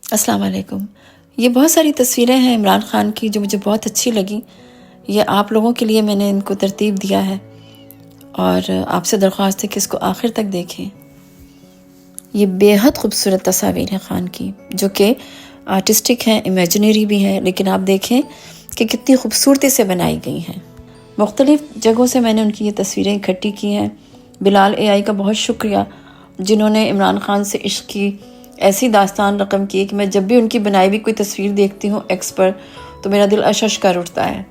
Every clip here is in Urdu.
السلام علیکم۔ یہ بہت ساری تصویریں ہیں عمران خان کی جو مجھے بہت اچھی لگی۔ یہ آپ لوگوں کے لیے میں نے ان کو ترتیب دیا ہے اور آپ سے درخواست ہے کہ اس کو آخر تک دیکھیں۔ یہ بے حد خوبصورت تصاویر ہیں خان کی، جو کہ آرٹسٹک ہیں، امیجنری بھی ہیں، لیکن آپ دیکھیں کہ کتنی خوبصورتی سے بنائی گئی ہیں۔ مختلف جگہوں سے میں نے ان کی یہ تصویریں اکٹھی کی ہیں۔ بلال AI کا بہت شکریہ، جنہوں نے عمران خان سے عشق کی ایسی داستان رقم کی ہے کہ میں جب بھی ان کی بنائی ہوئی کوئی تصویر دیکھتی ہوں ایکس پر تو میرا دل اشش کر اٹھتا ہے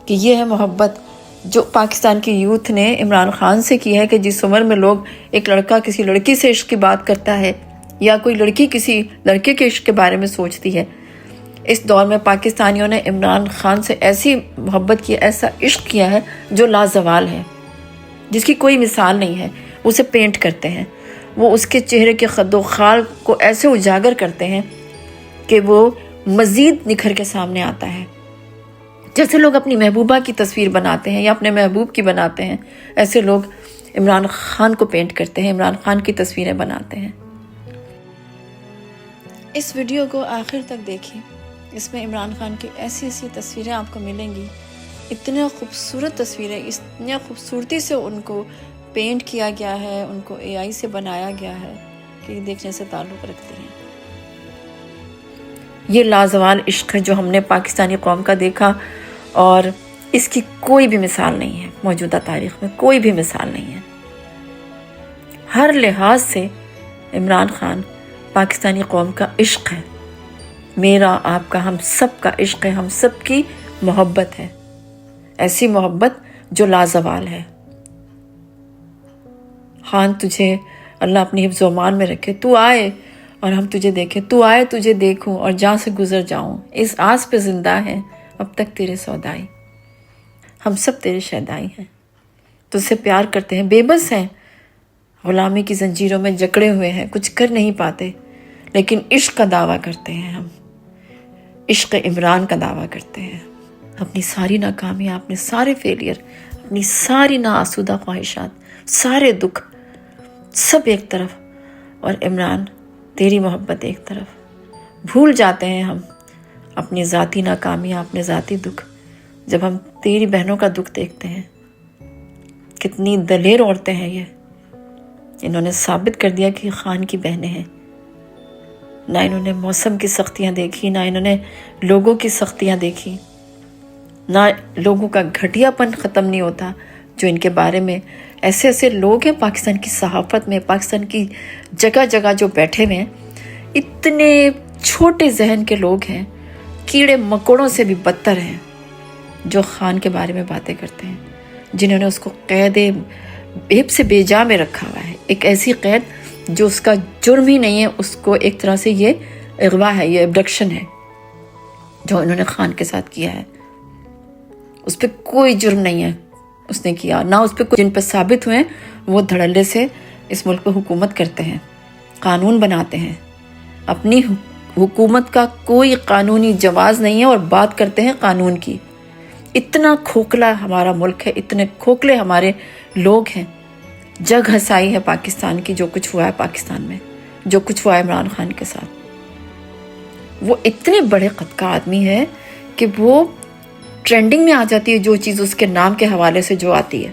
کہ یہ ہے محبت جو پاکستان کی یوتھ نے عمران خان سے کی ہے، کہ جس عمر میں لوگ ایک لڑکا کسی لڑکی سے عشق کی بات کرتا ہے یا کوئی لڑکی کسی لڑکے کے عشق کے بارے میں سوچتی ہے، اس دور میں پاکستانیوں نے عمران خان سے ایسی محبت کی، ایسا عشق کیا ہے جو لازوال ہے، جس کی کوئی مثال نہیں ہے۔ اسے پینٹ کرتے ہیں، وہ اس کے چہرے کے خد و خال کو ایسے اجاگر کرتے ہیں کہ وہ مزید نکھر کے سامنے آتا ہے۔ جیسے لوگ اپنی محبوبہ کی تصویر بناتے ہیں یا اپنے محبوب کی بناتے ہیں، ایسے لوگ عمران خان کو پینٹ کرتے ہیں، عمران خان کی تصویریں بناتے ہیں۔ اس ویڈیو کو آخر تک دیکھیں، اس میں عمران خان کی ایسی ایسی تصویریں آپ کو ملیں گی، اتنے خوبصورت تصویریں، اتنی خوبصورتی سے ان کو پینٹ کیا گیا ہے، ان کو AI سے بنایا گیا ہے کہ دیکھنے سے تعلق رکھتے ہیں۔ یہ لازوال عشق ہے جو ہم نے پاکستانی قوم کا دیکھا، اور اس کی کوئی بھی مثال نہیں ہے، موجودہ تاریخ میں کوئی بھی مثال نہیں ہے۔ ہر لحاظ سے عمران خان پاکستانی قوم کا عشق ہے، میرا آپ کا، ہم سب کا عشق ہے، ہم سب کی محبت ہے، ایسی محبت جو لازوال ہے۔ خان، تجھے اللہ اپنی حفظ و امان میں رکھے، تو آئے اور ہم تجھے دیکھیں، تو آئے تجھے دیکھوں اور جہاں سے گزر جاؤں، اس آس پہ زندہ ہیں اب تک تیرے سودائی، ہم سب تیرے شیدائی ہیں، تجھ سے پیار کرتے ہیں، بے بس ہیں، غلامی کی زنجیروں میں جکڑے ہوئے ہیں، کچھ کر نہیں پاتے، لیکن عشق کا دعویٰ کرتے ہیں، ہم عشق عمران کا دعویٰ کرتے ہیں۔ اپنی ساری ناکامیاں، اپنے سارے فیلئر، اپنی ساری ناآسودہ خواہشات، سارے دکھ، سب ایک طرف، اور عمران تیری محبت ایک طرف۔ بھول جاتے ہیں ہم اپنی ذاتی ناکامیاں، اپنے ذاتی دکھ، جب ہم تیری بہنوں کا دکھ دیکھتے ہیں۔ کتنی دلیر عورتیں ہیں یہ، انہوں نے ثابت کر دیا کہ خان کی بہنیں ہیں۔ نہ انہوں نے موسم کی سختیاں دیکھی، نہ انہوں نے لوگوں کی سختیاں دیکھی، نہ لوگوں کا گھٹیا پن ختم نہیں ہوتا جو ان کے بارے میں ایسے ایسے لوگ ہیں پاکستان کی صحافت میں، پاکستان کی جگہ جگہ جو بیٹھے ہوئے ہیں، اتنے چھوٹے ذہن کے لوگ ہیں، کیڑے مکوڑوں سے بھی بدتر ہیں، جو خان کے بارے میں باتیں کرتے ہیں، جنہوں نے اس کو قید بیب سے بے جا میں رکھا ہوا ہے، ایک ایسی قید جو اس کا جرم ہی نہیں ہے، اس کو ایک طرح سے یہ اغوا ہے، یہ ابڈکشن ہے جو انہوں نے خان کے ساتھ کیا ہے۔ اس پہ کوئی جرم نہیں ہے اس نے کیا، نہ اس پہ کوئی، جن پہ ثابت ہوئے ہیں وہ دھڑلے سے اس ملک پہ حکومت کرتے ہیں، قانون بناتے ہیں، اپنی حکومت کا کوئی قانونی جواز نہیں ہے اور بات کرتے ہیں قانون کی۔ اتنا کھوکھلا ہمارا ملک ہے، اتنے کھوکھلے ہمارے لوگ ہیں۔ جگ ہسائی ہے پاکستان کی جو کچھ ہوا ہے پاکستان میں، جو کچھ ہوا ہے عمران خان کے ساتھ۔ وہ اتنے بڑے قد کا آدمی ہے کہ وہ ٹرینڈنگ میں آ جاتی ہے جو چیز اس کے نام کے حوالے سے جو آتی ہے،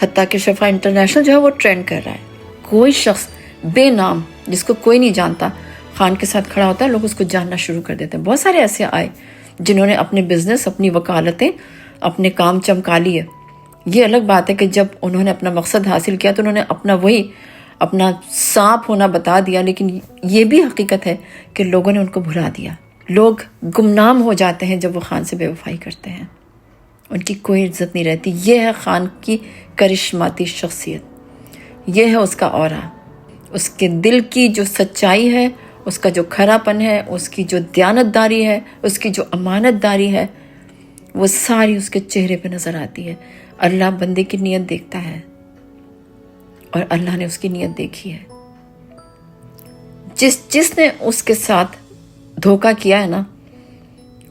حتیٰ کہ شفا انٹرنیشنل جو ہے وہ ٹرینڈ کر رہا ہے۔ کوئی شخص بے نام جس کو کوئی نہیں جانتا خان کے ساتھ کھڑا ہوتا ہے، لوگ اس کو جاننا شروع کر دیتے ہیں۔ بہت سارے ایسے آئے جنہوں نے اپنے بزنس، اپنی وکالتیں، اپنے کام چمکا لیے۔ یہ الگ بات ہے کہ جب انہوں نے اپنا مقصد حاصل کیا تو انہوں نے اپنا سانپ ہونا بتا دیا، لیکن یہ بھی حقیقت ہے کہ لوگوں نے ان کو بھلا دیا۔ لوگ گمنام ہو جاتے ہیں جب وہ خان سے بے وفائی کرتے ہیں، ان کی کوئی عزت نہیں رہتی۔ یہ ہے خان کی کرشماتی شخصیت، یہ ہے اس کا اورا، اس کے دل کی جو سچائی ہے، اس کا جو کھرا پن ہے، اس کی جو دیانت داری ہے، اس کی جو امانت داری ہے، وہ ساری اس کے چہرے پہ نظر آتی ہے۔ اللہ بندے کی نیت دیکھتا ہے اور اللہ نے اس کی نیت دیکھی ہے۔ جس نے اس کے ساتھ دھوکہ کیا ہے نا،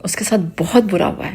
اس کے ساتھ بہت برا ہوا ہے،